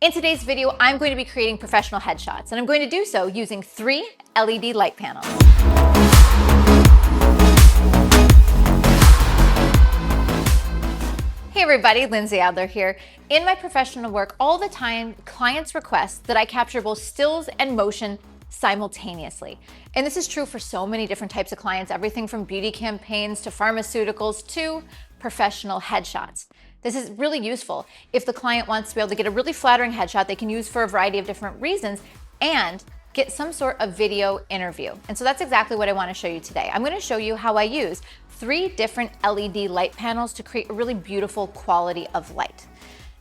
In today's video, I'm going to be creating professional headshots, and I'm going to do so using 3 LED light panels. Hey everybody, Lindsay Adler here. In my professional work, all the time, clients request that I capture both stills and motion simultaneously. And this is true for so many different types of clients, everything from beauty campaigns to pharmaceuticals to professional headshots. This is really useful if the client wants to be able to get a really flattering headshot they can use for a variety of different reasons and get some sort of video interview. And so that's exactly what I want to show you today. I'm going to show you how I use 3 different LED light panels to create a really beautiful quality of light.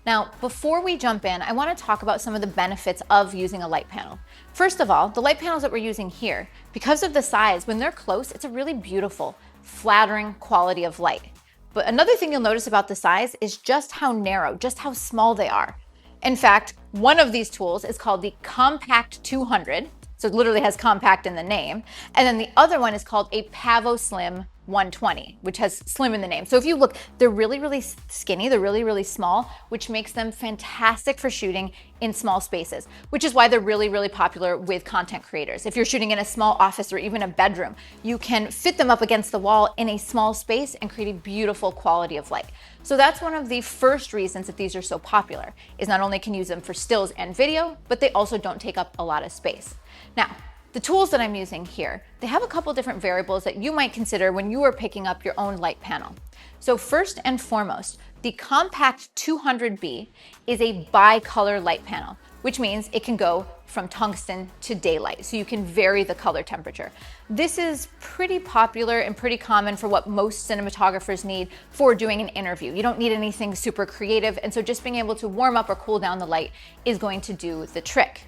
Now, before we jump in, I want to talk about some of the benefits of using a light panel. First of all, the light panels that we're using here, because of the size, when they're close, it's a really beautiful, flattering quality of light. But another thing you'll notice about the size is just how narrow, just how small they are. In fact, one of these tools is called the Compact 200, so it literally has compact in the name, and then the other one is called a Pavo Slim 120, which has slim in the name. So if you look, they're really, really skinny, they're really, really small, which makes them fantastic for shooting in small spaces, which is why they're really, really popular with content creators. If you're shooting in a small office or even a bedroom, you can fit them up against the wall in a small space and create a beautiful quality of light. So that's one of the first reasons that these are so popular, is not only can you use them for stills and video, but they also don't take up a lot of space. Now, the tools that I'm using here, they have a couple different variables that you might consider when you are picking up your own light panel. So first and foremost, the Compact 200B is a bicolor light panel, which means it can go from tungsten to daylight, so you can vary the color temperature. This is pretty popular and pretty common for what most cinematographers need for doing an interview. You don't need anything super creative, and so just being able to warm up or cool down the light is going to do the trick.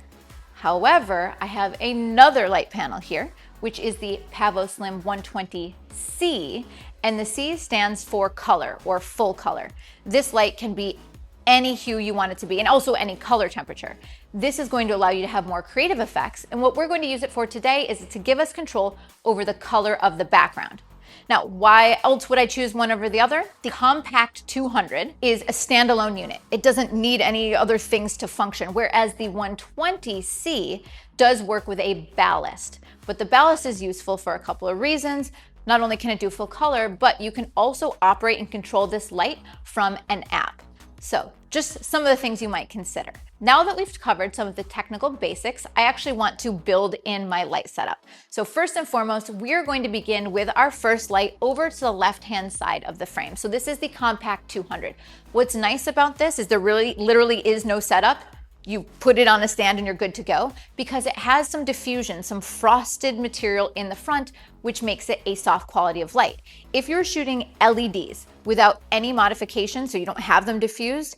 However, I have another light panel here, which is the Pavo Slim 120C, and the C stands for color or full color. This light can be any hue you want it to be, and also any color temperature. This is going to allow you to have more creative effects, and what we're going to use it for today is to give us control over the color of the background. Now, why else would I choose one over the other? The Compact 200 is a standalone unit. It doesn't need any other things to function, whereas the 120C does work with a ballast. But the ballast is useful for a couple of reasons. Not only can it do full color, but you can also operate and control this light from an app. So just some of the things you might consider. Now that we've covered some of the technical basics, I actually want to build in my light setup. So first and foremost, we're going to begin with our first light over to the left-hand side of the frame. So this is the Compact 200. What's nice about this is there really literally is no setup. You put it on a stand and you're good to go, because it has some diffusion, some frosted material in the front, which makes it a soft quality of light. If you're shooting LEDs without any modification, so you don't have them diffused,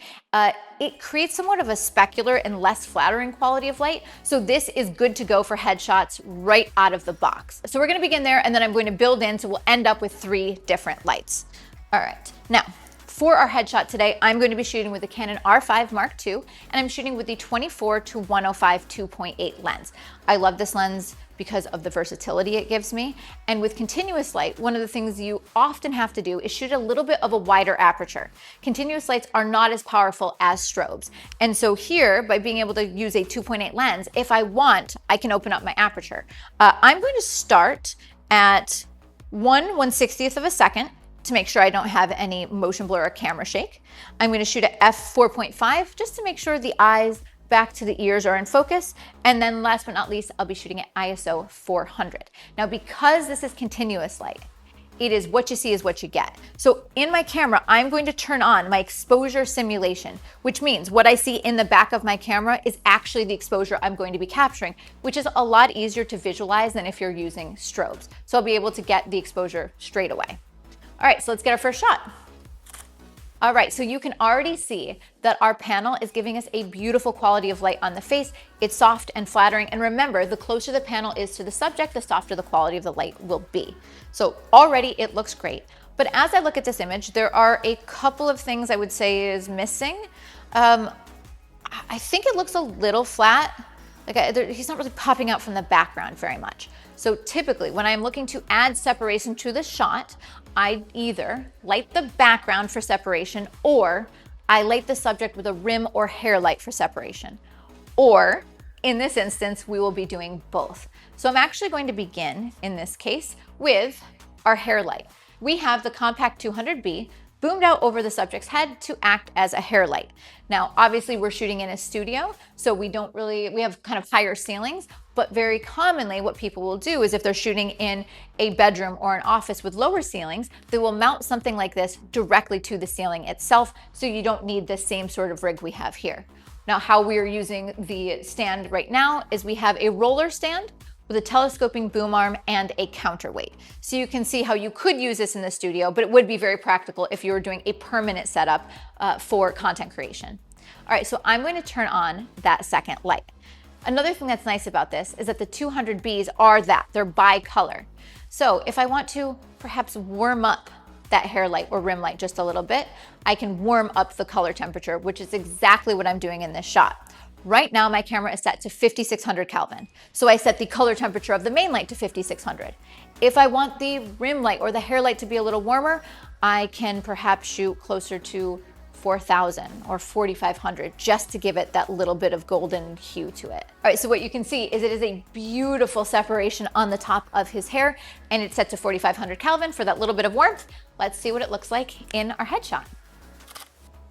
it creates somewhat of a specular and less flattering quality of light. So this is good to go for headshots right out of the box. So we're gonna begin there, and then I'm going to build in, so we'll end up with 3 different lights. All right, now, for our headshot today, I'm going to be shooting with the Canon R5 Mark II, and I'm shooting with the 24 to 105 2.8 lens. I love this lens because of the versatility it gives me. And with continuous light, one of the things you often have to do is shoot a little bit of a wider aperture. Continuous lights are not as powerful as strobes. And so here, by being able to use a 2.8 lens, if I want, I can open up my aperture. I'm going to start at 1/160th of a second, to make sure I don't have any motion blur or camera shake. I'm going to shoot at f4.5 just to make sure the eyes back to the ears are in focus. And then last but not least, I'll be shooting at ISO 400. Now, because this is continuous light, it is what you see is what you get. So in my camera, I'm going to turn on my exposure simulation, which means what I see in the back of my camera is actually the exposure I'm going to be capturing, which is a lot easier to visualize than if you're using strobes. So I'll be able to get the exposure straight away. All right, so let's get our first shot. All right, so you can already see that our panel is giving us a beautiful quality of light on the face. It's soft and flattering. And remember, the closer the panel is to the subject, the softer the quality of the light will be. So already it looks great. But as I look at this image, there are a couple of things I would say is missing. I think it looks a little flat. He's not really popping out from the background very much. So typically when I'm looking to add separation to the shot, I either light the background for separation, or I light the subject with a rim or hair light for separation. Or in this instance, we will be doing both. So I'm actually going to begin, in this case, with our hair light. We have the Compact 200B boomed out over the subject's head to act as a hair light. Now, obviously we're shooting in a studio, so we have kind of higher ceilings, but very commonly what people will do is if they're shooting in a bedroom or an office with lower ceilings, they will mount something like this directly to the ceiling itself, so you don't need the same sort of rig we have here. Now, how we are using the stand right now is we have a roller stand with a telescoping boom arm and a counterweight. So you can see how you could use this in the studio, but it would be very practical if you were doing a permanent setup for content creation. All right, so I'm going to turn on that second light. Another thing that's nice about this is that the 200Bs are they're bi-color. So if I want to perhaps warm up that hair light or rim light just a little bit, I can warm up the color temperature, which is exactly what I'm doing in this shot. Right now, my camera is set to 5600 Kelvin. So I set the color temperature of the main light to 5600. If I want the rim light or the hair light to be a little warmer, I can perhaps shoot closer to 4000 or 4500 just to give it that little bit of golden hue to it. All right, so what you can see is it is a beautiful separation on the top of his hair, and it's set to 4500 Kelvin for that little bit of warmth. Let's see what it looks like in our headshot.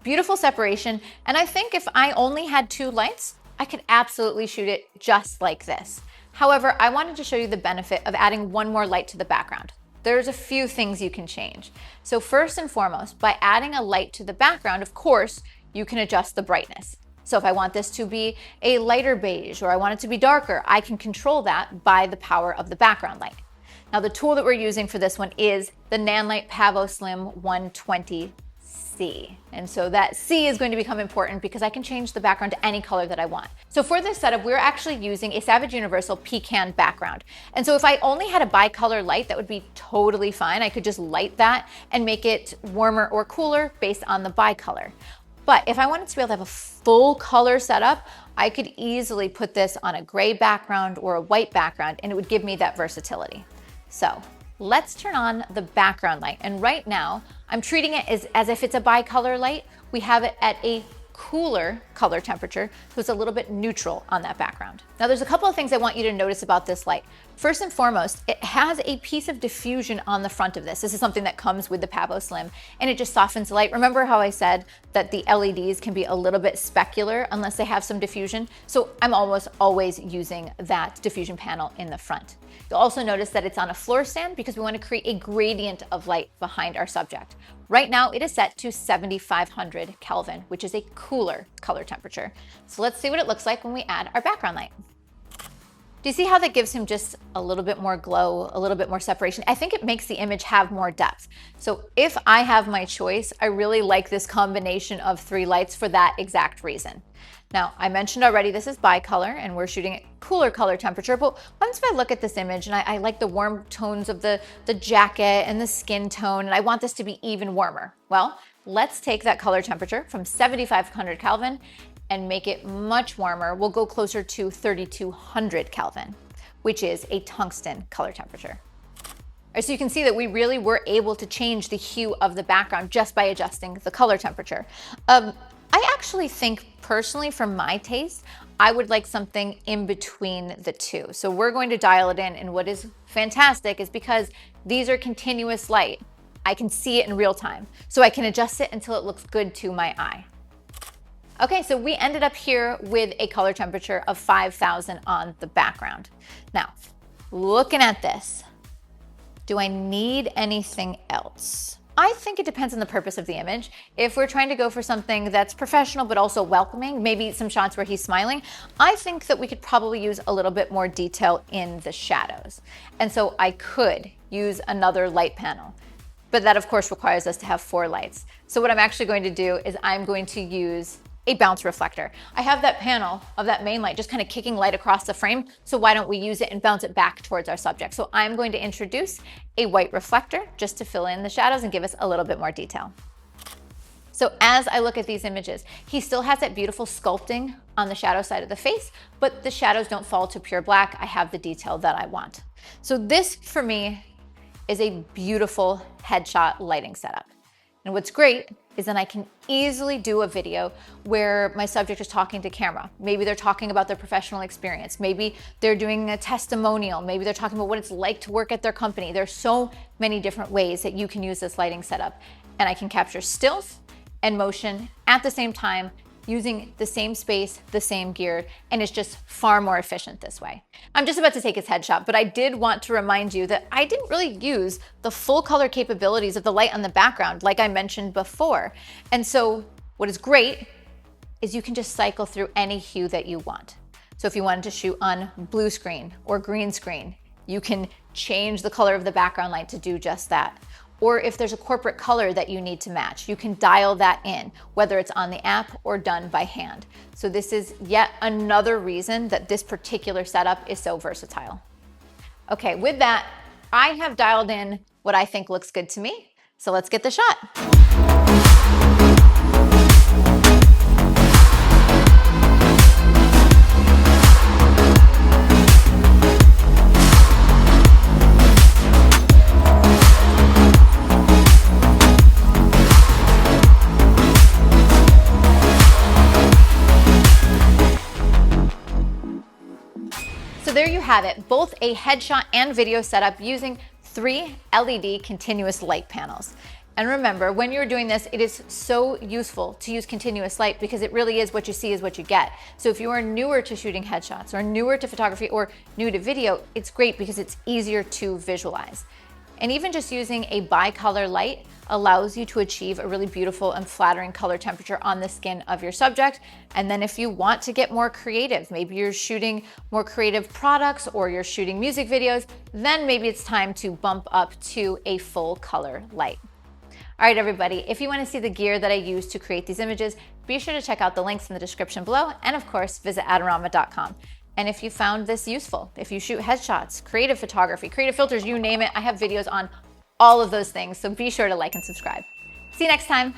Beautiful separation, and I think if I only had 2 lights, I could absolutely shoot it just like this. However, I wanted to show you the benefit of adding one more light to the background. There's a few things you can change. So first and foremost, by adding a light to the background, of course, you can adjust the brightness. So if I want this to be a lighter beige or I want it to be darker, I can control that by the power of the background light. Now the tool that we're using for this one is the Nanlite Pavo Slim 120C. And so that C is going to become important because I can change the background to any color that I want. So for this setup, we're actually using a Savage Universal pecan background. And so if I only had a bicolor light, that would be totally fine. I could just light that and make it warmer or cooler based on the bicolor. But if I wanted to be able to have a full color setup, I could easily put this on a gray background or a white background, and it would give me that versatility. So let's turn on the background light. And right now, I'm treating it as if it's a bicolor light. We have it at a cooler color temperature, so it's a little bit neutral on that background. Now there's a couple of things I want you to notice about this light. First and foremost, it has a piece of diffusion on the front of this. This is something that comes with the Pavo Slim, and it just softens the light. Remember how I said that the LEDs can be a little bit specular unless they have some diffusion? So I'm almost always using that diffusion panel in the front. You'll also notice that it's on a floor stand because we want to create a gradient of light behind our subject. Right now it is set to 7500 Kelvin, which is a cooler color temperature. So let's see what it looks like when we add our background light. Do you see how that gives him just a little bit more glow, a little bit more separation? I think it makes the image have more depth. So if I have my choice, I really like this combination of 3 lights for that exact reason. Now, I mentioned already this is bicolor and we're shooting at cooler color temperature, but once I look at this image and I like the warm tones of the jacket and the skin tone, and I want this to be even warmer. Well, let's take that color temperature from 7500 Kelvin and make it much warmer. We'll go closer to 3200 Kelvin, which is a tungsten color temperature. All right, so you can see that we really were able to change the hue of the background just by adjusting the color temperature. I actually think personally, for my taste, I would like something in between the two. So we're going to dial it in, and what is fantastic is because these are continuous light, I can see it in real time. So I can adjust it until it looks good to my eye. Okay, so we ended up here with a color temperature of 5000 on the background. Now, looking at this, do I need anything else? I think it depends on the purpose of the image. If we're trying to go for something that's professional but also welcoming, maybe some shots where he's smiling, I think that we could probably use a little bit more detail in the shadows. And so I could use another light panel, but that of course requires us to have 4 lights. So what I'm actually going to do is I'm going to use a bounce reflector. I have that panel of that main light just kind of kicking light across the frame, so why don't we use it and bounce it back towards our subject? So I'm going to introduce a white reflector just to fill in the shadows and give us a little bit more detail. So as I look at these images, he still has that beautiful sculpting on the shadow side of the face, but the shadows don't fall to pure black. I have the detail that I want. So this for me is a beautiful headshot lighting setup. And what's great is then I can easily do a video where my subject is talking to camera. Maybe they're talking about their professional experience. Maybe they're doing a testimonial. Maybe they're talking about what it's like to work at their company. There's so many different ways that you can use this lighting setup. And I can capture stills and motion at the same time using the same space, the same gear, and it's just far more efficient this way. I'm just about to take his headshot, but I did want to remind you that I didn't really use the full color capabilities of the light on the background like I mentioned before. And so what is great is you can just cycle through any hue that you want. So if you wanted to shoot on blue screen or green screen, you can change the color of the background light to do just that. Or if there's a corporate color that you need to match, you can dial that in, whether it's on the app or done by hand. So this is yet another reason that this particular setup is so versatile. Okay, with that, I have dialed in what I think looks good to me. So let's get the shot. So there you have it, both a headshot and video setup using 3 LED continuous light panels. And remember, when you're doing this, it is so useful to use continuous light because it really is what you see is what you get. So if you are newer to shooting headshots or newer to photography or new to video, it's great because it's easier to visualize. And even just using a bicolor light allows you to achieve a really beautiful and flattering color temperature on the skin of your subject. And then if you want to get more creative, maybe you're shooting more creative products or you're shooting music videos, then maybe it's time to bump up to a full color light. All right, everybody, if you want to see the gear that I use to create these images, be sure to check out the links in the description below. And of course, visit adorama.com. And if you found this useful, if you shoot headshots, creative photography, creative filters, you name it, I have videos on all of those things. So be sure to like and subscribe. See you next time.